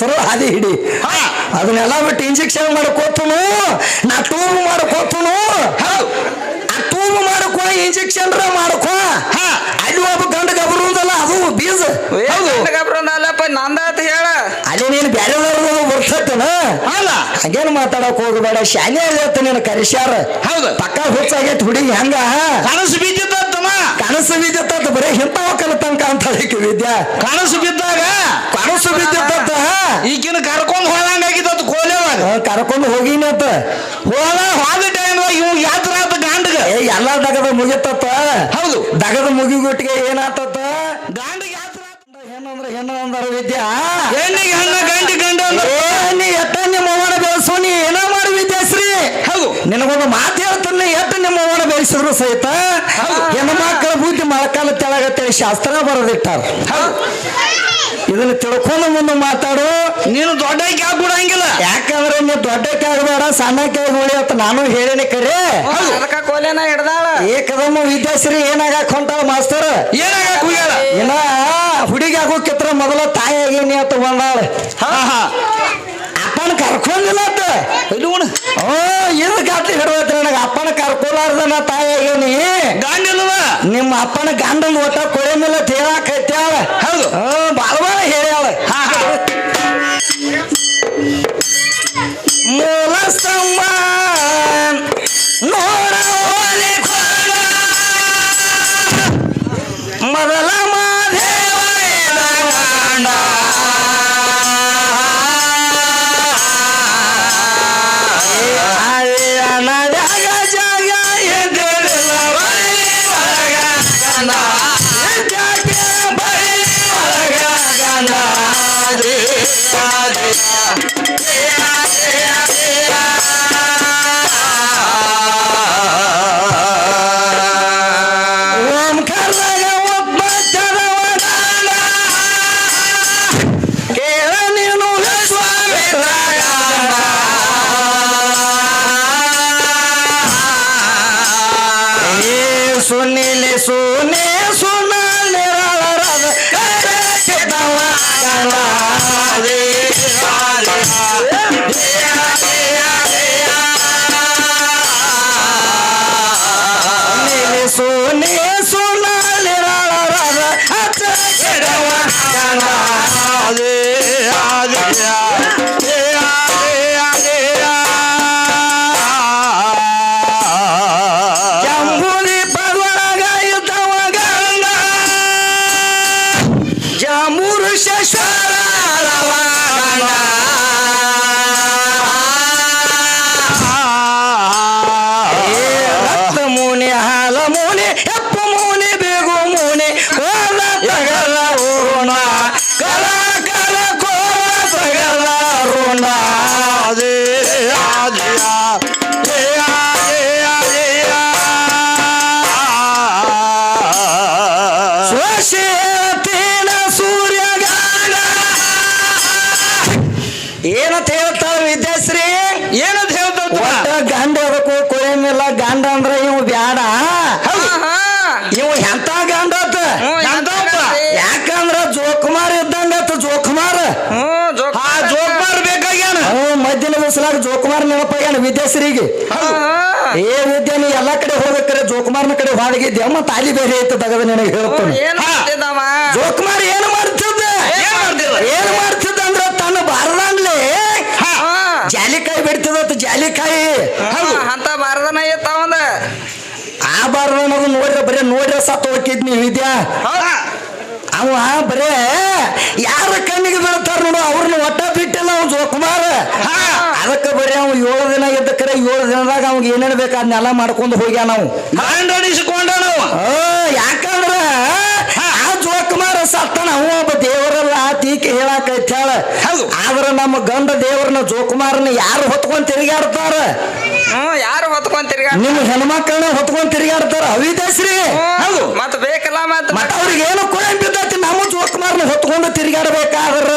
ಸರಳ ಹಾದಿ ಹಿಡಿ ಅದನ್ನೆಲ್ಲ ಬಿಟ್ಟು ಇಂಜೆಕ್ಷನ್ ಮಾಡ್ಕೋತನು ನಾ ಟೂಬ್ ಮಾಡ್ಕೋತನು ಆ ಟೂಬ್ ಮಾಡ್ಕೋ ಇಂಜೆಕ್ಷನ್ ಮಾಡ್ಕೋ ಅಲ್ಲಿ ಒಬ್ಬ ಗಂಡ ಗಬರುದಲ್ಲ ಅದು ಬೀಜ ಗಬ್ರಲ್ಲಪ್ಪ ನಂದಾತ ಹೇಳ ಅಲ್ಲಿ ನೀನು ಬ್ಯಾರೆ ಬರ್ತೇನ ಅಲ್ಲ ಹಂಗೇನು ಮಾತಾಡಕ್ ಹೋಗಬೇಡ ಶಾಲೆ ಆಗತ್ತ ನೀನು ಕರಿಸ್ಯಾರ ಹೌದು ಪಕ್ಕ ಹುಚ್ಚಾಗೈತಿ ಹುಡುಗಿ ಹೆಂಗ ಕನಸು ಬಿದ್ದಿತ್ತಮ್ಮ ಕನಸು ಬಿದ್ದಿತ್ತ ಬರೀ ಇಂಥವ ಕಲಿತಂಕ ಅಂತ ಹೇಳಿಕೆ ವಿದ್ಯಾ ಕನಸು ಬಿದ್ದಾಗ ಕನಸು ಬಿದ್ದಿತ್ತ ಈಗಿನ ಕರ್ಕೊಂಡ್ ಹೋದಂಗಾಗಿತ್ತು ಕೋಲೆವಾಗ ಕರ್ಕೊಂಡು ಹೋಗಿನತ್ತ ಹೋದ ಟೈಮ್ದಾಗ ಇವ್ ಯಾತ್ರ ಆತ ಗಾಂಡಗ ಎಲ್ಲ ದಗದ ಮುಗಿತತ್ತ ಹೌದು ದಗದ ಮುಗಿಗುಟ್ಟಿಗೆ ಏನಾತತ್ತ ಗಾಂಡಿಗೆ ಯಾತ್ರ ಹೆಣ್ಣಂದ್ರ ಹೆಣ್ಣು ಅಂದಾರ ವಿದ್ಯಾ ಹೆಣ್ಣಿಗೆ ಹೆಣ್ಣ ಗಂಡಿ ಗಂಡ ನೀ ಎಟ್ಟ ನಿಮ್ಮ ಅವನ ಬೆಳೆಸು ನೀ ಏನೋ ಮಾಡಿ ವಿದ್ಯಾಶ್ರೀ ಹೌದು ನಿನಗೊಂದು ಮಾತು ಹೇಳ್ತಾನೆ ಎಟ್ಟ ನಿಮ್ಮ ಅವನ ಬೆಳೆಸಿದ್ರು ಸಹಿತ ಹೆಣ್ಣು ಮಕ್ಕಳ ಬುದ್ಧಿ ಮೊಳಕಾಲ ತೆಳಗತ್ತೇಳಿ ಶಾಸ್ತ್ರ ಬರೆದಿಟ್ಟಾರ ಇದನ್ನ ತಿಳ್ಕೊಂಡು ಮುಂದೆ ಮಾತಾಡು ನೀನು ದೊಡ್ಡ ಕ್ಯಾಬ್ ಬಿಡಂಗಿಲ್ಲ ಯಾಕಂದ್ರೆ ನೀವು ದೊಡ್ಡಕ್ಕೆ ಆಗಬೇಡ ಸಣ್ಣಕ್ಕೆ ಆಗಿ ಅಂತ ನಾನು ಹೇಳೇನೆ ಕರೆ ಅದಕ್ಕ ಕೋಲೆನ ಹಿಡ್ದಾಳ ಏಕದಮ್ಮ ವಿದ್ಯಾಶ್ರೀ ಏನಾಗಾಕ ಹೊಂಟಾಳ ಮಾಸ್ತರ್ ಏನಾಗಕ್ ಹೋಗ್ಯಾಳ ಇನ್ನ ಹುಡುಗಿ ಆಗೋಕಿತ್ರ ಮೊದಲ ತಾಯಿ ಆಗೇನಿ ಅಂತ ಬಂದಾಳ ಅಪ್ಪನ ಕರ್ಕೊಂಡಿಲ್ಲ ಅಂತ ಇದಕ್ಕೆ ಹಿಡ್ದೈತಿ ನನಗೆ ಅಪ್ಪನ ಕರ್ಕೊಲಾರ್ದನ ತಾಯಿ ಆಗೇನಿ ಗಾಂಡಿಲ್ವ ನಿಮ್ಮ ಅಪ್ಪನ ಗಂಡನ ಒಟ್ಟ ಕೊಳೆ ಮೇಲೆ ತೇಳಾಕೈತ್ಯಾಳ ಹೌದು ಬಾಳ ಬಾಳ ಹೇಳ್ಯಾಳ ಮೂಲ ಸ್ತಂಭ ನೋಡ ಮೊದಲ ಮಾದೇವ ನಡ್ಯಾಗ ಜಾಗ ಓಂ ಕರ್ನಾಗ ಒಬ್ಬ ಚದವನ ಕೇಳ ನೀನು ಸ್ವಾಮಿ ಸುನಿಲೆ ಸುನೆ ಸುನಲೆ ಸುನೆ ಸುನಲೆ ಜಂಬೂರಿ ಪದೊಳಗ ಇದ್ದವ ಗಂಗ ಜಾಮೂರು ಶಶರ ರಕ್ತ ಮೂನಿ ಹಾಲ ಮೂನಿ ಎಪ್ಪ ಮೂನಿ ಬೇಗು ಮೂನಿ ಕೋಲ ತಗಲ ಋಣ ಕಲ ಕಲ ಕೋಲ ತಗಲ ಋಣ ಸ್ವಶೇತಿನ ಸೂರ್ಯಗಾನ ಏನಂತ ಹೇಳ್ತಾಳ ವಿದ್ಯಾಶ್ರೀ ಏನಂತ ಹೇಳ್ತಾವ ಒಟ್ಟ ಗಂಡ ಅದಕ್ಕೂ ಕೊಯಮಿಲ್ಲ ಗಂಡ ಅಂದ್ರ ಇವ್ ಬ್ಯಾಡ ಇವ್ ಎಂತ ಗಂಡ ಯಾಕಂದ್ರ ಜೋಕುಮಾರ್ ಇದ್ದಂಗತ್ತ ಜೋಕುಮಾರ್ ಜೋಕ್ಮಾರ್ ಬೇಕಾಗ್ಯಾನ ಮಧ್ಯಾಹ್ನ ದಿವಸಲಾಗ ಜೋಕುಮಾರ್ ನೆನಪಾಗ್ಯಾನ ವಿದ್ಯಾಶ್ರೀಗೆ ಏ ವಿದ್ಯಾ ನೀ ಎಲ್ಲಾ ಕಡೆ ಹೋಗ್ಬೇಕ್ರೆ ಜೋಕುಮಾರ್ನ ಕಡೆ ಹೊರಗಿದ್ದೆ ಅಮ್ಮ ತಾಲಿ ಬೇರೆ ಐತೆ ತಗದ ನಿನಗೆ ಹೇಳ್ತಾನೆ ಜೋಕುಮಾರ್ ಏನು ಮಾಡ್ತಿದ್ದ ಏನ್ ಮಾಡ್ತಿದ್ದ ಅಂದ್ರ ತನ್ನ ಬಾರದಂಗ್ಲೆ ಜಾಲಿಕಾಯಿ ಬಿಡ್ತಿದತ್ತ ಜಾಲಿಕಾಯಿ ಅಂತ ಬಾರದನ ಐತಾವಂದ ಆ ಬಾರದನದು ನೋಡ್ರೆ ಬರೀ ನೋಡ್ರೆ ಸತ್ತು ಹೋಗಿದ್ನಿ ವಿದ್ಯಾ ಅವ ಬರೇ ಯಾರ ಕಣ್ಣಿಗೆ ಬೀಳ್ತಾರ ನೋಡು ಅವ್ರನ್ನ ಒಟ್ಟ ಬಿಟ್ಟಿಲ್ಲ ಅವ್ ಜೋಕುಮಾರ್ ಅದಕ್ಕೆ ಬರೀ ಅವ್ 7 ದಿನ ಇದ್ದ ಕರೆ 7 ದಿನದಾಗ ಅವ್ ಏನೇನ್ ಬೇಕು ಅದನ್ನೆಲ್ಲ ಮಾಡ್ಕೊಂಡು ಹೋಗ್ಯಾನ ನಾವು ಮಾಡಿಸಿಕೊಂಡ ನಾವು ಯಾಕಂದ್ರ ಆ ಜೋಕುಮಾರ್ ಸತ್ತಾನ ಅವ ಒಬ್ಬ ದೇವರಲ್ಲ ತೀಕೆ ಹೇಳಾಕೈತಾಳ ಆದ್ರ ನಮ್ಮ ಗಂಡ ದೇವರನ್ನ ಜೋಕುಮಾರನ್ನ ಯಾರು ಹೊತ್ಕೊಂಡ್ ತಿರುಗಾಡ್ತಾರ ಯಾರು ಹೊತ್ಕೊಂಡ್ ನಿಮ್ಮ ಹೆಣ್ಮಕ್ಳನ್ನ ಹೊತ್ಕೊಂಡ್ ತಿರುಗಾಡ್ತಾರ ಅವಿದಾಶ್ರೀ ಮತ್ ಬೇಕಲ್ಲ ಮತ್ತ ಅವ್ರಿಗೆ ಏನು ಕೊಳಂ ಬಿದ್ದೈತಿ ನಮ್ಮ ಜೋಕುಮಾರ್ನ ಹೊತ್ಕೊಂಡು ತಿರುಗಾಡ್ಬೇಕಾದ್ರ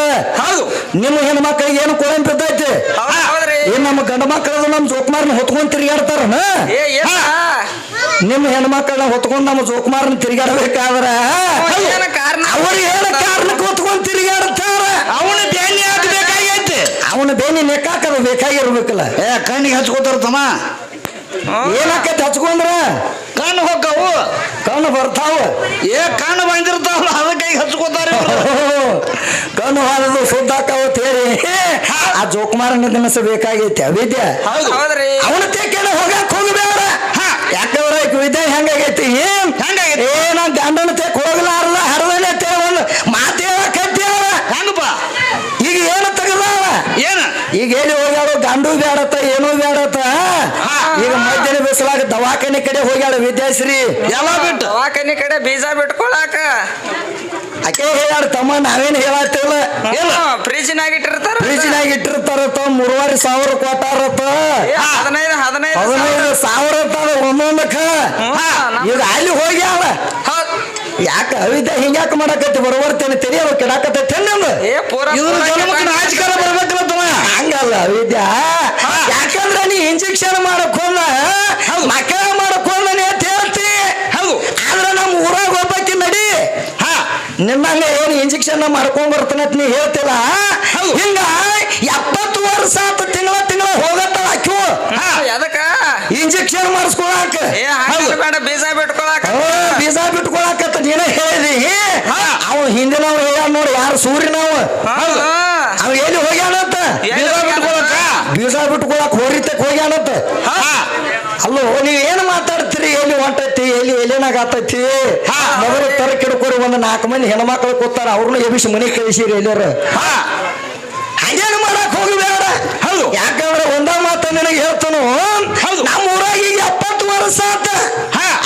ನಿಮ್ಮ ಹೆಣ್ಮಕ್ಳಿಗೆ ಏನು ಕೊಳಂ ಬಿದ್ದೈತಿ ನಮ್ಮ ಗಂಡ ಮಕ್ಕಳದು ನಮ್ಮ ಜೋಕುಮಾರ್ನ ಹೊತ್ಕೊಂಡ್ ತಿರುಗಾಡ್ತಾರ ನಿಮ್ಮ ಹೆಣ್ಮಕ್ಳನ್ನ ಹೊತ್ಕೊಂಡ್ ನಮ್ಮ ಜೋಕುಮಾರ್ನ ತಿರುಗಾಡ್ಬೇಕಾದ್ರ ಅವ್ರಿಗೆ ಏನು ಕಾರಣಕ್ಕೆ ಹೊತ್ಕೊಂಡ್ ತಿರುಗಾಡ್ತಾರ ಅವನ ಧ್ಯಾನ ಹಾಕ್ಬೇಕ ಹಚ್ಕೋಬೇಕಲ್ಲ. ಕಣ್ಣಿಗೆ ಹಚ್ಕೋತಾರ ತಮ್ಮ. ಏನಾಕೈತಿ ಹಚ್ಕೊಂಡ್ರ? ಕಣ್ಣು ಹೋಗವು, ಕಣ್ಣು ಬರ್ತಾವ. ಕಣ್ಣು ಬಂದಿರ್ತಾವಲ್ಲ ಅದಕ್ಕೆ ಹಚ್ಕೋತಾರ. ಕಣ್ಣು ಹಾಲದು ಸುದ್ದಾಕವತ್ ಹೇಳಿ ಆ ಜೋಕುಮಾರನ ನೆನಸಬೇಕಾಗೈತಿ. ಅವಿದ್ಯೆ ಅವನ ತೆಕ್ಕೇನ ಹೋಗಕ್ ಹೋಗಬೇಡ. ಯಾಕಂದ್ರೆ ವಿದ್ಯೆ ಹೆಂಗಾಗೈತಿ? ಏನ ಗಂಡನ ತೆಕ್ ಹೋಗ್ಲಾರ್ದ ಹರದನೆ ತೇ ಒಂದು ಮಾತೇಳಕತ್ತಿ ಅವ. ಹೆಂಗಪ್ಪ ಈಗ ಏನು ತೆಗದಾವ? ಏನ ಈಗ ಎಲ್ಲಿ ಹೋಗ್ಯಾಳು? ಗಂಡು ಬೇಡತ್ತ, ಏನೂ ಬೇಡತ್ತ. ಈಗ ಮಧ್ಯಾಹ್ನ ಬಿಸಿಲಾಗ ದವಾಖಾನೆ ಕಡೆ ಹೋಗ್ಯಾಳ ವಿದ್ಯಾಶ್ರೀ. ಎಲ್ಲ ಬಿಟ್ಟು ದವಾಖಾನೆ ಕಡೆ ಬೀಜ ಬಿಟ್ಕೊಳಕ ಆಕೆ ಹೇಳ್ಯಾಳ, ತಮ್ಮ ನಾವೇನು ಹೇಳತ್ತಿಲ್ಲ, ಫ್ರಿಜ್ನಾಗ ಇಟ್ಟಿರ್ತಾರ. ಫ್ರಿಜ್ನಾಗ ಇಟ್ಟಿರ್ತಾರತ್ತ. 3,500 ಕೊಟ್ಟಾರತ್ತ. 15,000 ಇರ್ತಾರ ಒಂದೊಂದಕ್ಕ. ಈಗ ಅಲ್ಲಿ ಹೋಗ್ಯಾಳ. ಯಾಕ ಅವಿದ್ಯ ಹಿಂಗ್ಯಾಕ ಮಾಡಕತ್ತಿ? ಬರಬರ್ತೇನೆ ತೆರಿ ಅವ ಕೆಡಾಕತ್ತೈತೆ ನಮ್ದು. ರಾಜಕಾಲ ಬರ್ಬೇಕಲ್ಲ ತಮ್ಮ. ಹಂಗಲ್ಲ ಅವಿದ್ಯ. ಯಾಕಂದ್ರ ನೀ ಇಂಜೆಕ್ಷನ್ ಮಾಡಕ್ ಹೋದ, ಮಕ್ಕಳ ಮಾಡಕ್ ಹೋದ ಅಂತ ಹೇಳ್ತಿ. ಆದ್ರ ನಮ್ಮ ಊರಾಗ ಒಬ್ಬಾಕಿ ನಡಿ ನಿನ್ನಂಗ ಏನು ಇಂಜೆಕ್ಷನ್ ಮಾಡ್ಕೊಂಡ್ ಬರ್ತಾನೆ ನೀ ಹೇಳ್ತಿಲ್ಲ. ಹಿಂಗ 70 ವರ್ಷ ಆತ ತಿಂಗಳ ಹೋಗತ್ತಾಳ ಆಕ್ಯು ಅದಕ್ಕ ಇಂಜೆಕ್ಷನ್ ಮಾಡಿಸ್ಕೊಳಕ. ಬೇಡ ಬೀಜ ಬಿಟ್ಕೊಳಕ. ಬೀಜ ಬಿಟ್ಕೊಳಕತ್ತ ನೀನ ಹೇಳಿದಿ. ಅವ ಹಿಂದಿನವ್ ಹೇಳ್ಯಾನ ನೋಡಿ, ಯಾರು ಸೂರ್ಯನವ. ಅವ ಎಲ್ಲಿ ಹೋಗ್ಯಾನತ್ತ? ಬೀಜ ಬಿಟ್ಕೊಳಕ್ ಹೋರಿತಕ್ ಹೋಗ್ಯಾನತ್ತ. ಅಲ್ಲೋ ನೀವ್ ಏನ್ ಮಾತಾಡ್ತೀರಿ? ಎಲ್ಲಿ ಹೊಂಟೈತಿ, ಎಲ್ಲಿನಾಗ ಆತೈತಿ? ಮೊದಲು ತರ ಕಿಡ್ಕೊರಿ ಒಂದು 4 ಮಂದಿ ಹೆಣ್ಮಕ್ಳು ಕೂತಾರ, ಅವ್ರನ್ನ ಎಬಿಸಿ ಮನೆ ಕಳಿಸಿರಿ ಎಲ್ಲಾರ. ಹಂಗೇನು ಮಾಡಕ್ ಹೋಗಬೇಡ. ಯಾಕಂದ್ರೆ ಒಂದ ಮಾತ ನಿನಗೆ ಹೇಳ್ತಾನು, ನಮ್ಮ ಊರಾಗ ಈಗ 70 ವರ್ಷ ಆತ.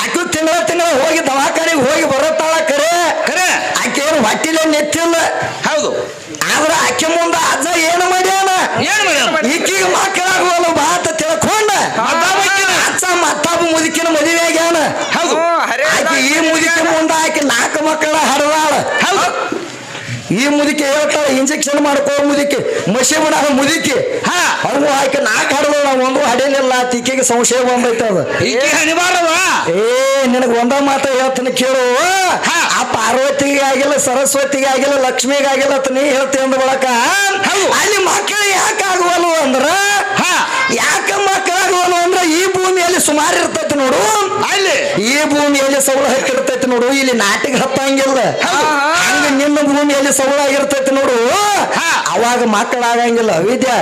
ಆಕೆ ತಿಂಗಳ ಹೋಗಿ ದವಾಖಾನೆಗೆ ಹೋಗಿ ಬರತ್ತಾಳ. ಕರೆ ಆಕೆ ಏನು ಹೊಟ್ಟಿಲೆ ನೆತ್ತಿಲ್ಲ. ಹೌದು. ಆದ್ರ ಆಕೆ ಮುಂದ ಅಜ್ಜ ಏನು ಮಾಡ್ಯಾನ? ಈಕಿಗೆ ಮಕ್ಕಳಾಗುವಲ್ಲ ಬಾತ ತಿಳ್ಕೊಂಡ ಅಜ್ಜ ಮತ್ತೊಬ್ಬ ಮುದುಕಿನ ಮದುವೆ ಆಗ್ಯಾನ. ಆಕೆ ಈ ಮುದುಕಿ ಮುಂದ ಆಕೆ 4 ಮಕ್ಕಳ ಹಡದಾಳ. ಈ ಮುದುಕಿ ಹೇಳ್ತಾಳ, ಇಂಜೆಕ್ಷನ್ ಮಾಡ್ಕೋ ಮುದುಕಿ, ಮಶೀಬನ ಮುದುಕಿ. ಅವು ಆಕೆ 4 ಹಡದಳ, ನಾವು ಒಂದು ಹಡಿಲಿಲ್ಲ. ತಿಕ್ಕಿಗೆ ಸಂಶಯ ಬಂದೈತೆ ಅದು. ನಿನಗೆ ಒಂದ ಮಾತ ಹೇಳ್ತೀನಿ ಕೇಳು. ಆ ಪಾರ್ವತಿಗೆ ಆಗಿಲ್ಲ, ಸರಸ್ವತಿಗೆ ಆಗಿಲ್ಲ, ಲಕ್ಷ್ಮಿಗೆ ಆಗಿಲ್ಲ ಅಂತ ನೀ ಹೇಳ್ತಿ ಅಂದ ಬಳಕ ಅಲ್ಲಿ ಮಕ್ಕಳು ಯಾಕೆ ಆಗುವಲ್ವ ಅಂದ್ರ, ಯಾಕೆ ಮಕ್ಕಳಾಗುವಲ್ವ ಅಂದ್ರ ಈ ಭೂಮಿಯಲ್ಲಿ ಸುಮಾರು ಇರ್ತೈತಿ ನೋಡು. ಅಲ್ಲಿ ಈ ಭೂಮಿಯಲ್ಲಿ ಸೌಳ ಹತ್ತಿರ್ತೈತಿ ನೋಡು, ಇಲ್ಲಿ ನಾಟಿಗೆ ಹತ್ತಂಗಿಲ್ಲ. ಹಂಗ ನಿನ್ನ ಭೂಮಿಯಲ್ಲಿ ಸೌಳ ಆಗಿರ್ತೈತಿ ನೋಡು, ಅವಾಗ ಮಕ್ಕಳಾಗಂಗಿಲ್ಲ. ವಿದ್ಯಾ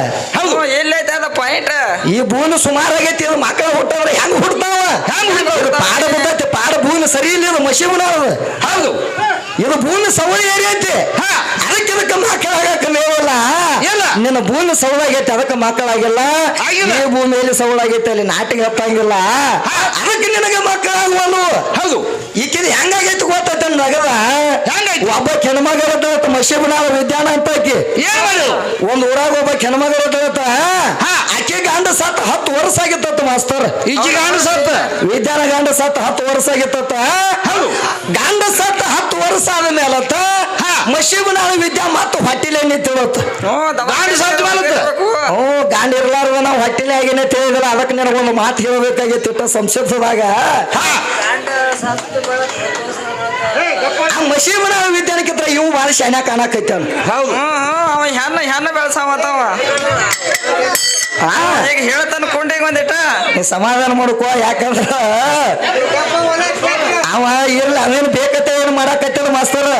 ಎಲ್ಲೈತೆ ಅದ ಪಾಯಿಂಟ್. ಈ ಭೂಮಿ ಸುಮಾರು ಆಗೈತಿ, ಇದು ಮಕ್ಕಳು ಹುಟ್ಟವ್ರ ಹೆಂಗ್ ಹುಡ್ತಾವ? ಪಾಡ ಬರ್ತೈತಿ, ಪಾಡ ಭೂಮಿ ಸರಿ ಇಲ್ಲ, ಇದು ಮಶೀಬನ. ಹೌದು, ಇದು ಭೂಮಿ ಸವಳ ಏರಿಯೈತಿ, ಅದಕ್ಕೆ ಮಕ್ಕಳಾಗಕ್ಕ ಮೇವಲ್ಲ. ನಿನ್ನ ಭೂಮಿ ಸವಳಾಗೈತಿ, ಅದಕ್ಕೆ ಮಕ್ಕಳಾಗಿಲ್ಲ. ಈ ಭೂಮಿಯಲ್ಲಿ ಸವಳಾಗೈತಿ, ಅಲ್ಲಿ ನಾಟಿಗೆ ಹತ್ತಂಗಿಲ್ಲ, ಅದಕ್ಕೆ ನಿನಗೆ ಮಕ್ಕಳಾಗುವನು. ಹೌದು, ಈಕಿದು ಹೆಂಗಾಗೈತಿ ಗೊತ್ತೈತೆ ನಗದ. ಒಬ್ಬ ಹೆಣ್ಮಗಳ ಮಶೀಬನ ವಿದ್ಯಾನ ಅಂತ ಆಕಿ. ಒಂದ್ ಊರಾಗ ಒಬ್ಬ ಹೆಣ್ಮಗಳ ಆಕೆ ಗಂಡ ಸತ್ತ 10 ವರ್ಷ ಆಗಿತ್ತ ಮಾಸ್ತರ್. ಈಚೆ ಗಂಡ ಸತ್ತ, ವಿದ್ಯಾನ ಗಂಡ ಸತ್ತ 10 ವರ್ಷ ಆಗಿತ್ತ. ಗಂಡ ಸತ್ತ 10 ವರ್ಷ ಆದ ಮೇಲತ್ತ ಮಶೀಬನ ವಿದ್ಯಾ ಮತ್ತ ಹೊಟ್ಟಿಲೆ ನಿಂತಿಳತ್ತ. ಗಾಂಡ ಇರ್ಲಾರ್ದ ನಾವು ಹೊಟ್ಟಿಲೆ ಆಗಿನೇ ತಿಳಿದಿಲ್ಲ. ಅದಕ್ಕೆ ನನಗೊಂದು ಮಾತು ಹೇಳಬೇಕಾಗಿತ್ತು ಸಂಸದಾಗ. ಮಶೀಬನ ವಿದ್ಯಾನಕ್ಕಿಂತ ಇವು ಭಾಳ ಶಾನ್ಯ ಕಾಣಕೈತ. ಹೌದು, ಅವ ಹೆಣ್ಣ ಬೆಳ್ಸಾವತ್ತವ. ಈಗ ಹೇಳ್ತಾನ ಕೊಂಡೆಗೆ ಒಂದಿಟ್ಟ ಸಮಾಧಾನ ಮಾಡ್ಕೋ. ಯಾಕಂದ್ರ ಅವ ಇರ್ಲಿ, ಅವೇನು ಬೇಕತ್ತೆ ಏನು ಮಾಡಾಕತ್ತಿಲ್ಲ ಮಾಸ್ತರ್.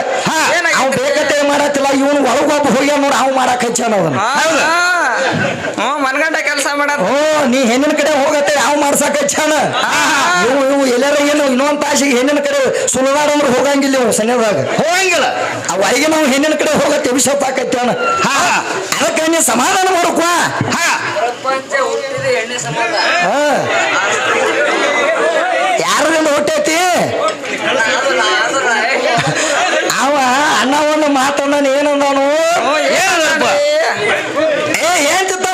ಅವ್ ಬೇಕತ್ತೆ ಮಾಡತ್ತಿಲ್ಲ, ಇವನು ಒಳಗೊಬ್ಬ ಹೋಗ್ಯಾನ ನೋಡ, ಅವ್ ಮಾಡಾಕಚ್ಚಾನ ಅವನು. ಮನ್ಗಂಡ ಕೆಲಸ ಮಾಡ. ನೀ ಹೆಣ್ಣಿನ ಕಡೆ ಹೋಗತ್ತೆ, ಅವ್ ಮಾಡ್ಸಕಚ್ಚಾನ. ಇವು ಎಲ್ಲಾರ ಏನು ಇನ್ನೊಂದ್ ತಾಸಿಗೆ ಹೆಣ್ಣಿನ ಕಡೆ ಸುಲದಾಡ ಅಂದ್ರೆ ಹೋಗಂಗಿಲ್ಲ. ಇವು ಸನ್ಯದಾಗ ಹೋಗಂಗಿಲ್ಲ. ಅವ್ ಒಳಗೆ ನಾವು ಹೆಣ್ಣಿನ ಕಡೆ ಹೋಗತ್ತೆ ಅಭಿಷೇಕ ಹಾಕತ್ತಾನ. ಅದಕ್ಕೆ ನೀ ಸಮಾಧಾನ ಮಾಡ್ಕೋ. ಯಾರದಿಂದ ಹೊಟ್ಟೈತಿ? ಅವ ಅಣ್ಣ ಒಂದು ಮಾತನ್ನ ಏನಂದಾನು, ಏನ್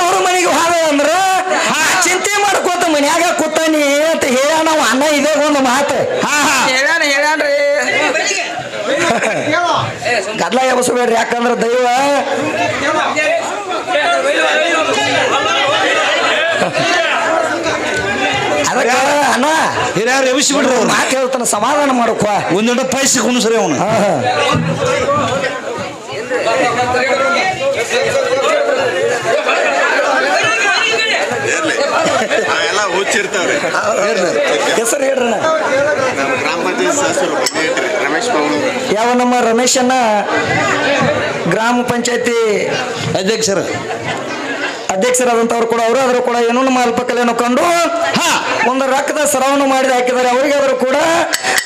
ಅವ್ರ ಮನೆಗೆ ಹಾದ ಅಂದ್ರ ಚಿಂತೆ ಮಾಡ್ಕೋತ ಮನ್ಯಾಗ ಕೂತಾನಿ ಅಂತ ಹೇಳ ನಾವು ಅಣ್ಣ ಇದೇ ಒಂದು ಮಾತು ಹೇಳ್ಯಾನ್ರಿ. ಗದ್ಲ ಎಬಸಬೇಡ್ರಿ, ಯಾಕಂದ್ರ ದೈವ ಅದಕ್ಕ ಅಣ್ಣ ಹಿರಿಯರು ಎಬ್ಬಿಸಿ ಬಿಡ್ರಿ. ಮಾತು ಹೇಳ್ತಾನ, ಸಮಾಧಾನ ಮಾಡ್ಕೋ. ಒಂದೊಂದು ಪೈಸೆ ಕುಣಿಸ್ರಿ ಅವನು. ಹೆಸರು ಹೇಳ್ರಣ್ಣ. ಗ್ರಾಮ ಪಂಚಾಯತ್ ಸದಸ್ಯರು ರಮೇಶ್ ಬಾಬು ಯಾವ ನಮ್ಮ ರಮೇಶನ್ನ ಗ್ರಾಮ ಪಂಚಾಯತಿ ಅಧ್ಯಕ್ಷರಾದಂಥವ್ರು ಕೂಡ ಅವರು ಆದರೂ ಕೂಡ ಏನೋ ನಮ್ಮ ಅಲ್ಪಕಲೆಯನ್ನು ಕಂಡು ಒಂದು ರಕ್ತದ ಸರವನ್ನು ಮಾಡಿ ಹಾಕಿದ್ದಾರೆ. ಅವರಿಗೆ ಆದರೂ ಕೂಡ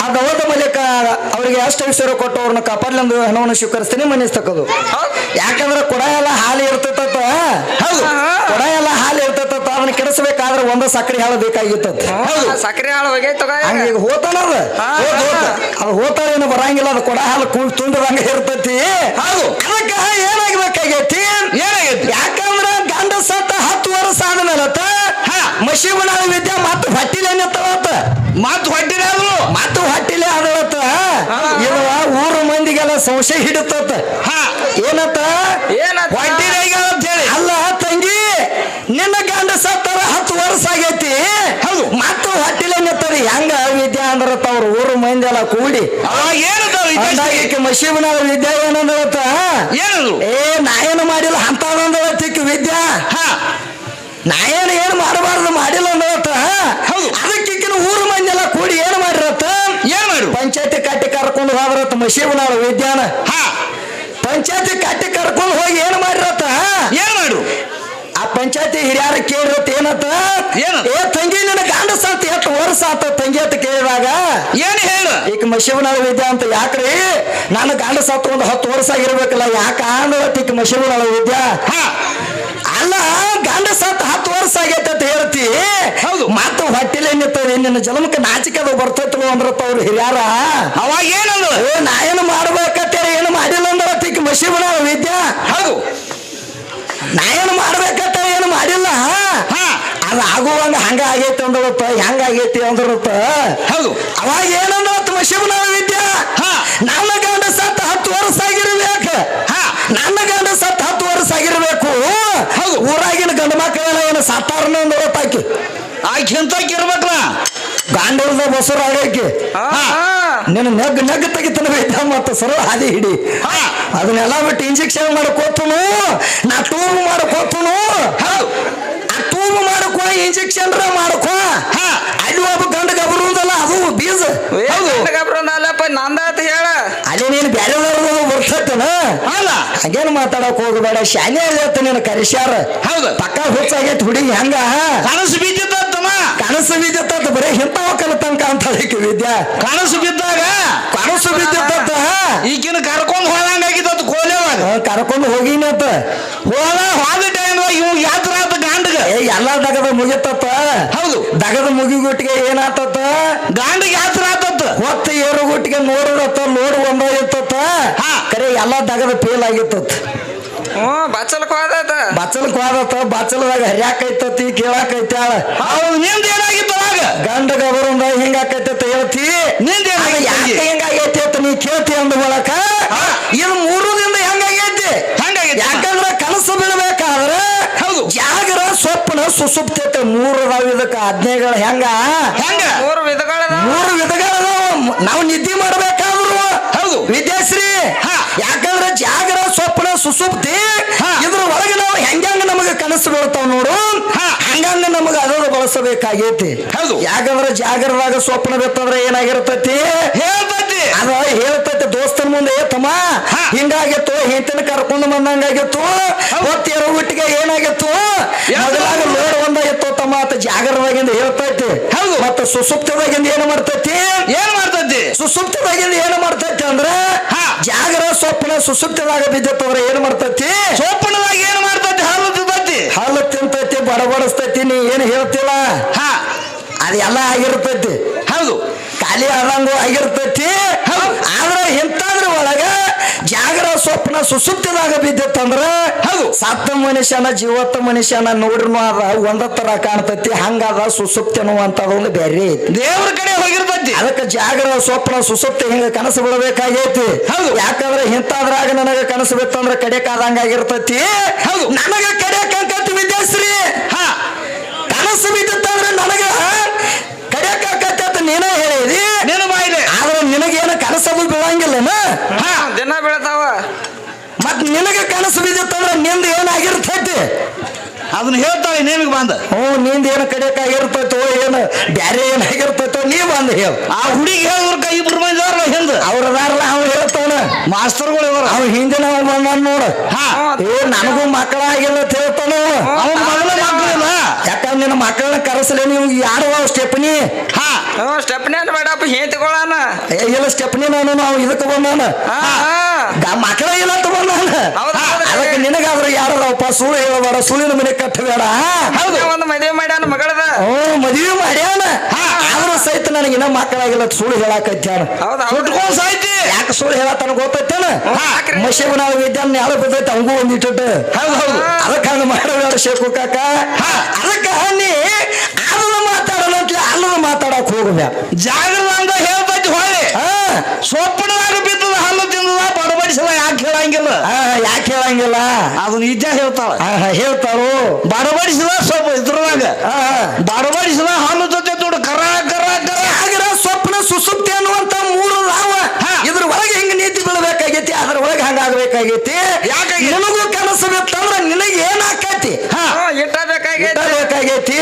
ಆ ದವದ ಮೂಲಕ ಅವರಿಗೆ ಅಷ್ಟು ವಿಷಯ ಕೊಟ್ಟು ಅವ್ರನ್ನ ಕಾಪಾಡಲೆಂದು ಹಣವನ್ನು ಸ್ವೀಕರಿಸ್ತೀನಿ ಮನ್ನಿಸ್ತಕ್ಕದು. ಯಾಕಂದ್ರೆ ಕೊಡ ಎಲ್ಲ ಹಾಲು ಇರ್ತೈತ, ಕೊಡ ಎಲ್ಲ ಹಾಲು ಇರ್ತೈತ, ಅದನ್ನ ಕೆಡಿಸ್ಬೇಕಾದ್ರೆ ಒಂದು ಸಕ್ಕರೆ ಹಾಳು ಬೇಕಾಗಿತ್ತ. ಸಕ್ರೆ ಹಾಳು ಹೋಗೈತ ಹಂಗ ಹೋತಾನದ ಅದು ಹೋತಾರೇನು ಬರಂಗಿಲ್ಲ, ಅದು ಕೊಡ ಹಾಲು ತುಂಡದಂಗ ಇರ್ತೈತಿ. ಅದಕ್ಕ ಏನಾಗಬೇಕಾಗೈತಿ, ಯಾಕಂದ್ರ ಗಂಡ ಸತ್ತ 10 ವರ್ಷ ಆದ್ಮೇಲೆ ಮಶೀಬನ ವಿದ್ಯೆ ಮತ್ತೆ ಹೊಟ್ಟಿಲೆ ಮತ್ತು ಹೊಟ್ಟಿಲೆ ಆದಳತ್ತ. ಇದು ಊರು ಮಂದಿಗೆಲ್ಲ ಸಂಶಯ ಹಿಡಿತತ್ತ. ಏನತ್ತ ಅಲ್ಲ ತಂಗಿ, ನಿನ್ನ ಗಂಡ ಸತ್ತಾರ 10 ವರ್ಷ ಆಗೈತಿ, ಮತ್ತು ಹೊಟ್ಟಿಲೆ ನಿತ್ತರಿ ಹೆಂಗ ವಿದ್ಯೆ ಅಂದ್ರತ್ತ. ಅವ್ರ ಊರು ಮಂದಿ ಎಲ್ಲ ಕೂಡಿ ಮಶೀಬನ ವಿದ್ಯೆ ಏನಂದ್ರತ್ತ, ನಾ ಏನು ಮಾಡಿಲ್ಲ ಅಂತಂದಳತ್ತಿಕ್ ವಿದ್ಯಾ, ನಾ ಏನು ಮಾಡಬಾರ್ದು ಮಾಡಿಲ್ಲ ಅಂದಳತ್ತ. ಅದಕ್ಕಿಕ್ಕಿನ ಊರು ಮಂದಿ ಎಲ್ಲ ಕೂಡಿ ಏನು ಮಾಡಿರತ್ತ, ಪಂಚಾಯತಿ ಕಟ್ಟಿ ಕರ್ಕೊಂಡು ಹೋದ್ರತ್ತ ಮಶೀಬನಾಳ ವಿದ್ಯಾನ. ಪಂಚಾಯತಿ ಕಟ್ಟಿ ಕರ್ಕೊಂಡು ಹೋಗಿ ಏನು ಮಾಡಿರತ್ತ, ಆ ಪಂಚಾಯತಿ ಹಿರಿಯಾರ ಕೇಳಿರತ್ತ ಏನತ್ತ, ಏ ತಂಗಿ ನಿನ್ನ ಗಂಡ ಸತ್ತ 8 ವರ್ಷ ಆತ ತಂಗಿ ಅಂತ ಕೇಳಿದಾಗ ಏನು ಹೇಳು, ಈಗ ಮಶೀಬನಾಳ ವಿದ್ಯಾ ಅಂತ. ಯಾಕ್ರಿ ನಾನು ಗಂಡ ಸತ್ತ ಒಂದು 10 ವರ್ಷ ಆಗಿರ್ಬೇಕಲ್ಲ, ಯಾಕ ಅಂದಳತ್ತ ಈಗ ಮಶೀಬನಾಳ ವಿದ್ಯಾ. ಅಲ್ಲ ಗಂಡ ಸತ್ತ 10 ವರ್ಷ ಆಗೈತೆ ಅಂತ ಹೇಳ್ತಿ, ಮತ್ತ ಹೊಟ್ಟಿಲೆ ನಿಂತದೆ, ನಿನ್ನ ಜನ್ಮಕ್ಕೆ ನಾಚಿಕೆ ಅದು ಬರ್ತೈತಲು ಅಂದ್ರತ್ತ ಅವ್ರು ಹಿರಿಯಾರ. ಅವಾಗ ಏನಂದ್ರು, ನಾ ಏನು ಮಾಡ್ಬೇಕಂತೇಳಿ ಏನು ಮಾಡಿಲ್ಲ ಅಂದ್ರತ್ತ ಈಗ ಮಶೀಬನಾಳ ವಿದ್ಯಾ. ನಾ ಏನು ಮಾಡ್ಬೇಕಂತ ಏನು ಮಾಡಿಲ್ಲ, ಅದು ಆಗುವಂಗ ಹಂಗ ಆಗೈತಿ ಅಂದ್ರತ್ತ. ಹೆಂಗ ಆಗೈತಿ ಅಂದ್ರತ್ತ. ಅವಾಗ ಏನಂದ್ರತ್ತ ಮಶೀಬನಾಳ ವಿದ್ಯಾ, ನನ್ನ ಗಂಡ ಸತ್ತ 10 ವರ್ಷ ಆಗಿರ್ಬೇಕು, ನನ್ನ ಗಂಡ ಸತ್ತ 10 ವರ್ಷ ಆಗಿರ್ಬೇಕು, ಊರಾಗಿನ ಗಂಡ ಮಕ್ಕಳೆಲ್ಲ ಏನು ಸತ್ತಾರನ ಅಂದ್ರತ್ತಾಕಿ. ಆಕೆ ಎಂತಕ್ಕೆ ಇರ್ಬೇಕಲ್ಲ, ಗಾಂಡದ ಬಸರು ಆಗೈಕಿ. ನಿನ್ನ ನೆಗ್ ತೆಗಿತಾನ ಬೇಕ ಮತ್ತ ಸರಳ ಹಾದಿ ಹಿಡಿ. ಅದನ್ನೆಲ್ಲ ಬಿಟ್ಟು ಇಂಜೆಕ್ಷನ್ ಮಾಡಕೋತನು, ನಾ ಟೂಬ್ ಮಾಡಕೋತನು. ಆ ಟೂಬ್ ಮಾಡಕೋ, ಇಂಜೆಕ್ಷನ್ ಮಾಡ್ಕೋ. ಅಲ್ಲಿ ಒಬ್ಬ ಗಂಡ ಗಬರುದಲ್ಲ, ಅದು ಬೀಜ ಗಬ್ರಲ್ಲಪ್ಪ ನಂದಾತ ಹೇಳ. ಅಲ್ಲಿ ನೀನು ಬ್ಯಾರೆದವ್ರದ್ದು ಬರ್ತೈತನ. ಹಾಗೇನು ಮಾತಾಡಕ್ ಹೋಗಬೇಡ, ಶಾಲೆ ಆಗತ್ತ ನೀನು ಕರಿಸ್ಯಾರ. ಪಕ್ಕ ಹುಚ್ಚಾಗೈತಿ ಹುಡುಗಿ. ಹೆಂಗ ಕನಸು ಬಿದ್ದಿತ್ತಮ್ಮ, ಕನಸು ಬಿದ್ದಿತ್ತ ಬರೀ ಇಂಥವ ಕಲಿತಂಕ ಅಂತ ವಿದ್ಯಾ. ಕನಸು ಬಿದ್ದಾಗ ಕನಸು ಬಿದ್ದಿತ್ತ ಈಗಿನ ಕರ್ಕೊಂಡು ಹೋದಂಗಾಗಿತ್ತು ಕೋಲೆವಾಗ. ಕರ್ಕೊಂಡು ಹೋಗಿನತ್ತ ಹೋದ ಟೈಮ್ ಇವ್ ಯಾತ್ರ ಆತ ಗಾಂಡಗ ಎಲ್ಲಾ ದಗದ ಮುಗಿತತ್ತ. ದಗದ ಮುಗಿಗುಟ್ಟಿಗೆ ಏನಾತತ್ತ, ಗಾಂಡಿಗೆ ಯಾತ್ರ ಆತತ್ತ. ಹೊತ್ತ ಏರುಗುಟ್ಟಿಗೆ ನೋಡತ್ತ, ನೋಡು ಒಂದ ಇರ್ತತ್ತ. ಕರೆ ಎಲ್ಲಾ ದಗದ ಫೇಲ್ ಆಗಿತ್ತತ್. ಬಚ್ಚಲ್ಕ್ ಹೋದತ್ತ, ಬಚ್ಚಲ್ಕ್ ಹೋದತ್ತ. ಬಚ್ಚಲದಾಗ ಹರಿಯಾಕೈತತಿ, ಕೇಳಾಕೈತಾಳ. ನಿಮ್ದ ಏನಾಗಿತ್ತು ಅವಾಗ, ಗಂಡ ಗಬರಂದ ಹಿಂಗಾಕೈತ ಹೇಳ್ತಿ. ನಿಂದ ಯಾಕೆ ಹೆಂಗಾಗೈತಿ ಅಂತ ನೀ ಕೇಳ್ತಿ ಅಂದ ಬಳಕ ಇದು 3 ದಿನದ ಹೆಂಗಾಗೈತಿ. ಯಾಕಂದ್ರ ಕನಸು ಬೀಳ್ಬೇಕಾದ್ರೆ ಜಾಗರ ಸ್ವಪ್ನ ಸುಸುಪ್ತಿ 3 ಅದಾವ. ಇದಕ್ಕ 15 ಹೆಂಗ 3 ವಿಧಗಳ 3 ವಿಧಗಳ ನಾವು ನಿದ್ದೆ ಮಾಡ್ಬೇಕಾದ್ರು ವಿದ್ಯಾಶ್ರೀ. ಯಾಕಂದ್ರೆ ಜಾಗರ ಸ್ವಪ್ನ ಸುಸುಪ್ತಿ ಇದ್ರ ಒಳಗೆ ನಾವು ಹೆಂಗ ನಮಗೆ ಕನಸು ಬೀಳ್ತಾವ ನೋಡು, ಹಂಗಂಗ ನಮಗೆ ಅದನ್ನು ಬಳಸಬೇಕಾಗೈತಿ. ಯಾಕಂದ್ರೆ ಜಾಗರದಾಗ ಸ್ವಪ್ನ ಬಿತ್ತಂದ್ರೆ ಏನಾಗಿರ್ತೈತಿ ಹೇಳ್ತೈತಿ, ಅದ ಹೇಳ್ತೈತಿ ದೋಸ್ತನ ಮುಂದೆ, ತಮ್ಮ ಹಿಂಗಾಗಿತ್ತು, ಹೆಂಡತಿನ ಕರ್ಕೊಂಡು ಬಂದಂಗಾಗಿತ್ತು, ಹೊತ್ತೇರೋ ಒಟ್ಟಿಗೆ ಏನಾಗಿತ್ತು, ಮೊದಲಾಗ ಲೋಡ್ ಒಂದಾಗಿತ್ತು ತಮ್ಮ ಅಂತ ಜಾಗರದಾಗಿಂದ ಹೇಳ್ತೈತಿ. ಮತ್ತ ಸುಸುಪ್ತದಾಗಿಂದ ಏನು ಮಾಡ್ತೈತಿ, ಸುಸುಪ್ತದಾಗಿಂದ ಏನು ಮಾಡ್ತೈತಿ ಅಂದ್ರೆ ಜಾಗರ ಸ್ವಪ್ನ ಸುಸುಪ್ತದಾಗ ಬಿದ್ದತ್ತಂದ್ರೆ ಏನು ಮಾಡ್ತೈತಿ, ಸ್ವಪ್ನದಾಗ ಏನು ಮಾಡ್ತೈತಿ, ಹಾಲು ತಿಂತೈತಿ, ಬಡಬಡಿಸ್ತೈತಿ. ನೀ ಏನು ಹೇಳ್ತಿಲ್ಲ ಅದೆಲ್ಲ ಆಗಿರ್ತೈತಿ. ಖಾಲಿ ಆದಂಗು ಆಗಿರ್ತೈತಿ. ಆದ್ರೆ ಇಂತಾದ್ರ ಒಳಗ ಜಾಗರ ಸ್ವಪ್ನ ಸುಸುಪ್ತಿದಾಗ ಬಿದ್ದಿತ್ತಂದ್ರ ಸತ್ತ ಮನುಷ್ಯನ ಜೀವತ್ತ ಮನುಷ್ಯನ ನೋಡ್ರಿನು ಅದ ಒಂದ ತರ ಕಾಣ್ತೈತಿ. ಹಂಗಾದ ಸುಸುಪ್ತಿ ಅನ್ನುವಂಥದ್ದು ಬೇರೆ ಐತಿ, ದೇವ್ರ ಕಡೆ ಹೋಗಿರ್ತೈತಿ. ಅದಕ್ಕೆ ಜಾಗರ ಸ್ವಪ್ನ ಸುಸುಪ್ತಿ ಹಿಂಗ ಕನಸು ಬಿಡಬೇಕಾಗೈತಿ. ಯಾಕಂದ್ರೆ ಇಂತಾದ್ರಾಗ ನನಗ ಕನಸು ಬಿತ್ತಂದ್ರ ಕಡೆಕಾದಂಗ ಆಗಿರ್ತೈತಿ. ನನಗ ಕಡೆಕಾಕತಿ ವಿದ್ಯಾಶ್ರೀ. ಕನಸು ಬಿದ್ದಿತ್ತಂದ್ರ ನನಗ ಕಡೆಕಾಕತಿ ಅಂತ ನೀನೇ ಹೇಳಿದಿ, ಆದ್ರೆ ನಿನಗೇನು ಕನಸದು ಬೀಳಂಗಿಲ್ಲನ, ದಿನ ಬೀಳ್ತಾವ. ಮತ್ ನಿನಗೆ ಕನಸು ಬಿದ್ದಿತ್ತಂದ್ರ ನಿಂದ ಏನಾಗಿರ್ತೈತಿ, ಅದನ್ನ ಹೇಳ್ತಾಳೆ ನಿನಗೆ ಬಂದ. ನಿಂದ ಏನು ಕಡಿಯಕ್ಕಾಗಿರ್ತೈತೋ ಏನು ಬ್ಯಾರೆ ಏನಾಗಿರ್ತೈತೋ ನೀ ಬಂದು ಹೇಳ. ಆ ಹುಡುಗಿ ಹೇಳಿದ್ರ ಇಬ್ರು ಮಂದಿ ಅವ್ರಲ್ಲ ಹಿಂದ ಅವ್ರದಾರಲ್ಲ ಅವ್ ಹೇಳ್ತಾನ ಮಾಸ್ತರ್ಗಳು ಇವರು. ಅವ್ ಹಿಂದಿನ ಬಂದ ನೋಡ ನನಗೂ ಮಕ್ಕಳಾಗಿಲ್ಲ ಅಂತ ಹೇಳ್ತಾನ. ಅವನ ಮಗಳ ಮಕ್ಕಳಿಲ್ಲ. ಯಾಕಂದ್ರೆ ನಿನ್ನ ಮಕ್ಕಳನ್ನ ಕರೆಸಲೇ ನೀವು ಯಾರು ಸ್ಟೆಪ್ನಿ. ಸ್ಟೆಪ್ನಿ ಅಂತ ಬೇಡಪ್ಪ ಹೇತಗೊಳ್ಳೋಣ. ಇಲ್ಲ ಸ್ಟೆಪ್ನಿ ನಾನು ನಾವು ಇದಕ್ಕೆ ಬಂದಾನ ಮಕ್ಕಳ ಇಲ್ಲ ಅಂತ ಬಂದಾನ. ಅದಕ್ಕೆ ನಿನಗಾದ್ರೆ ಯಾರಪ್ಪ ಸುಳ್ಳು ಹೇಳಬೇಡ, ಸುಳ್ಳಿನ ಮನೆ ಕಟ್ಟಬೇಡ. ಒಂದು ಮದುವೆ ಮಾಡ್ಯಾನ ಮಗಳದ. ಮದುವೆ ಮಾಡ್ಯಾನ ಆದ್ರೂ ಸಹಿತ ನನಗೆ ಇನ್ನ ಮಕ್ಕಳಾಗಿಲ್ಲ ಸುಳ್ಳು ಹೇಳಾಕೈತ್ಯಾನ. ಸಾಯ್ತಿ ಯಾಕೆ ಸುಳ್ಳು ಹೇಳತ್ತಾನ ಗೊತ್ತೈತೇನ? ಮಶಿಬ ನಾವು ವಿದ್ಯಾನ ಯಾರು ಗೊತ್ತೈತೆ ಅವಂಗೂ ಒಂದಿಟ್ಟು. ಅದಕ್ಕೆ ಹಂಗ ಮಾಡಬೇಡ ಶೇಖು ಕಾಕ. ಅದಕ್ಕೆ ನೀ ಅಲ್ಲದ ಮಾತಾಡೋಣ ಅಲ್ಲದ ಮಾತಾಡಕ್ ಹೋಗ್ಬ್ಯಾ. ಜಾಗದ ಅಂದ ಹೇಳ್ತೈತಿ ಹೊಳೆ ಸೊಪ್ಪಣದಾಗ ಬಿದ್ದದ ಹಲ್ಲು ತಿಂದದ ಬಡಬಡಿಸಲ್ಲ. ಯಾಕೆ ಹೇಳಂಗಿಲ್ಲ? ಯಾಕೆ ಹೇಳಂಗಿಲ್ಲ? ಅದು ನಿಜ ಹೇಳ್ತಾಳ. ಹೇಳ್ತಾರು ಬಡಬಡಿಸದ ಸ್ವಲ್ಪ ಇದ್ರದಾಗ ಬಡಬಡಿಸದ ಹಲ್ಲು ಜೊತೆ ದುಡ್ಡು ಕರ ಕರ ಕರ ಆಗರ ಸ್ವಪ್ನ ಸುಸುಪ್ತಿ ಅನ್ನುವಂತ ಮೂರು ರಾವ ಇದ್ರ ಒಳಗೆ ಹಿಂಗ ನೀತಿ ಬೀಳ್ಬೇಕಾಗೈತಿ, ಅದ್ರ ಒಳಗೆ ಹಂಗಾಗ್ಬೇಕಾಗೈತಿ. ಯಾಕಾಗಿ ನಿನಗೂ ಕನಸು ಬಿತ್ತಂದ್ರ ನಿನಗೆ ಏನಾಕೈತಿ? ಇಟ್ಟಬೇಕಾಗೈತಿ.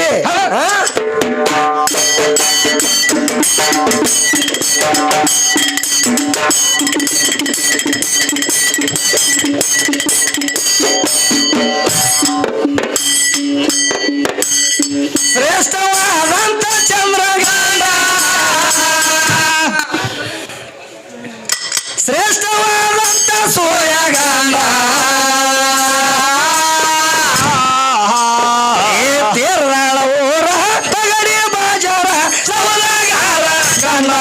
ಶ್ರೇಷ್ಠವಾದಂತ ಚಂದ್ರಗಂಡ, ಶ್ರೇಷ್ಠವಾದಂತ ಸೂರ್ಯಗಂಡ, ತೀರ್ನಾಳ ಊರ ತಗಡಿ ಬಾಜಾರ ಸವಲಗಾರ ಗಂಡ.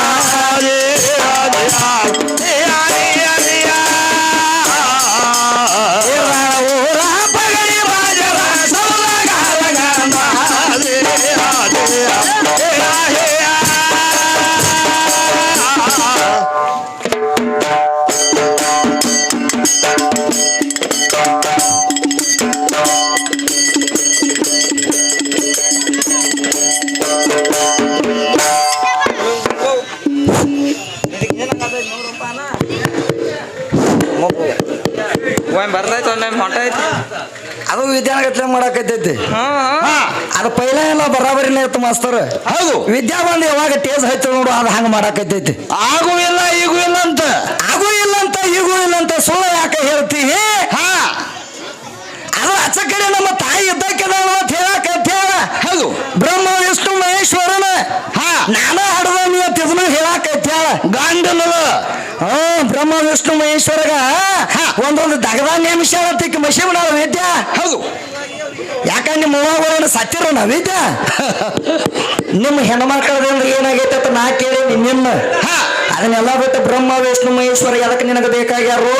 ಊರ ಪಗಡಿ ಬಾಜಾರ ಸವಲಗಾರ ಗಂಡ. ಬರ್ತೈತಿ ಒಮ್ಮೆ ಹೊಂಟೈತಿ. ಅದು ವಿದ್ಯಾಗಟ್ಲೆ ಮಾಡಕತ್ತೈತಿ. ಅದು ಪೈಲ ಎಲ್ಲ ಬರಾಬರಿನೇ ಇತ್ತು ಮಾಸ್ತರ್. ಹೌದು ವಿದ್ಯಾ ಬಂದು ಯಾವಾಗ ಟೇಸ್ ಹಚ್ಚ ನೋಡು ಅದು ಹಂಗ ಮಾಡಕತ್ತೈತಿ. ಆಗೂ ಇಲ್ಲ ಈಗೂ ಇಲ್ಲ ಅಂತ. ಆಗೂ ಇಲ್ಲ ಅಂತ ಈಗೂ ಇಲ್ಲ ಅಂತ ಸುಳ್ಳು ಯಾಕೆ ಹೇಳ್ತಿ? ಅದು ಅಚ್ಚ ಕಡೆ ನಮ್ಮ ತಾಯಿ ಇದ್ದಕ್ಕಿದ ಅಂತ ಹೇಳಕತ್ತ. ಹೌದು ಬ್ರಹ್ಮ ವಿಷ್ಣು ಮಹೇಶ್ವರನ ನಾನ ಹಡದ ನೀವು ತಿದ್ನ ಹೇಳಕತ್ತ. ಗಾಂಡಲದ ಬ್ರಹ್ಮ ವಿಷ್ಣು ಮಹೇಶ್ವರಗ ಒಂದೊಂದು ದಗದ ನೇಮಿಷ ಹೇಳತ್ತಿಕ್ಕೆ ಮಶಿಬನ ವಿದ್ಯಾ. ಹೌದು ಯಾಕಂದ್ರೆ ನಿಮ್ಮ ಅವ್ವಗಳನ್ನ ಸತ್ತಿರ ನಾ ವಿದ್ಯಾ. ನಿಮ್ಮ ಹೆಣ್ಮಕ್ಳದಿಂದ ಏನಾಗೈತೆ ಅಂತ ನಾ ಕೇಳಿ ನಿನ್ನ ಅದನ್ನೆಲ್ಲ ಬಿಟ್ಟು ಬ್ರಹ್ಮ ವಿಷ್ಣು ಮಹೇಶ್ವರ ಅದಕ್ಕೆ ನಿನಗೆ ಬೇಕಾಗ್ಯಾರು.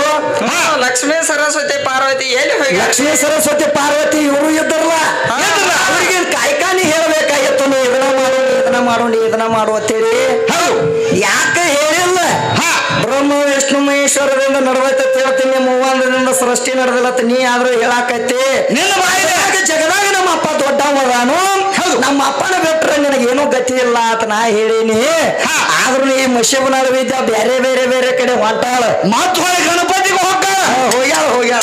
ಲಕ್ಷ್ಮೀ ಸರಸ್ವತಿ ಪಾರ್ವತಿ ಎಲ್ಲಿ ಹೋಗಿ? ಲಕ್ಷ್ಮೀ ಸರಸ್ವತಿ ಪಾರ್ವತಿ ಇವರು ಇದ್ದಾರಲ್ಲ ಅವ್ರಿಗೆ ಕಾಯ್ಕಾನಿ ಹೇಳ್ಬೇಕಾಗಿತ್ತು. ನೀ ಇದನ್ನ ಮಾಡು ಇದನ್ನ ಮಾಡು ನೀ ಇದನ್ನ ಮಾಡು ಅಂತೇಳಿ ಯಾಕೆ ಹೇಳಿಲ್ಲ? ಬ್ರಹ್ಮ ವಿಷ್ಣು ಮಹೇಶ್ವರದಿಂದ ನಡವೈತೆ ಹೇಳ್ತೀನಿ. ಮೂವಂದರಿಂದ ಸೃಷ್ಟಿ ನಡೆದಿಲ್ಲ ನೀ ಆದ್ರೂ ಹೇಳಾಕೈತಿ. ನಿನ್ನ ಬಾಯಿದಾಗ ಜಗದಾಗ ನಮ್ಮ ಅಪ್ಪ ದೊಡ್ಡವದಾನು, ನಮ್ಮ ಅಪ್ಪನ ಬಿಟ್ರೆ ನಿನಗೇನು ಗತಿ ಇಲ್ಲ ಅಂತ ನಾ ಹೇಳೀನಿ. ಆದ್ರೂ ಈ ಮಶಿಬನಾಳ ವಿದ್ಯಾ ಬೇರೆ ಬೇರೆ ಬೇರೆ ಕಡೆ ಹೊಂಟಾಳ. ಮತ್ ಹೊಳೆ ಗಣಪತಿಗೆ ಹೋಗ್ಯಾಳ ಹೋಗ್ಯಾಳ.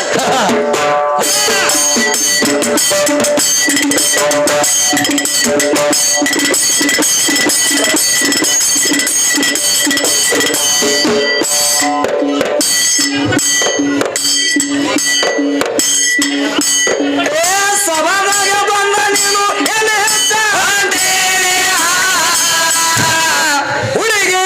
ಸಭಾದಾಗ ಬಂದ ನೀನು ಎಲ್ಲಿ ಹೆಚ್ಚ ಹುಡುಗಿ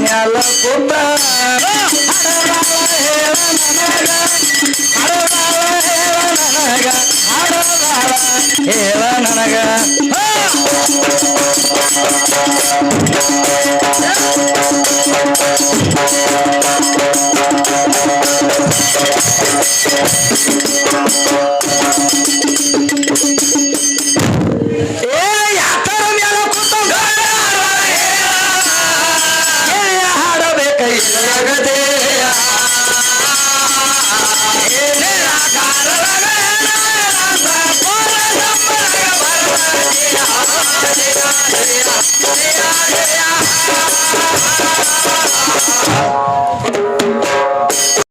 ಮ್ಯಾಲ ಕೂತ ಹೇಳ ನನಗ ಏ ಯಾತರ ಮ್ಯಾಲ ಕೂತ ಹಾಡಬೇಕ ಜಗದೇಯ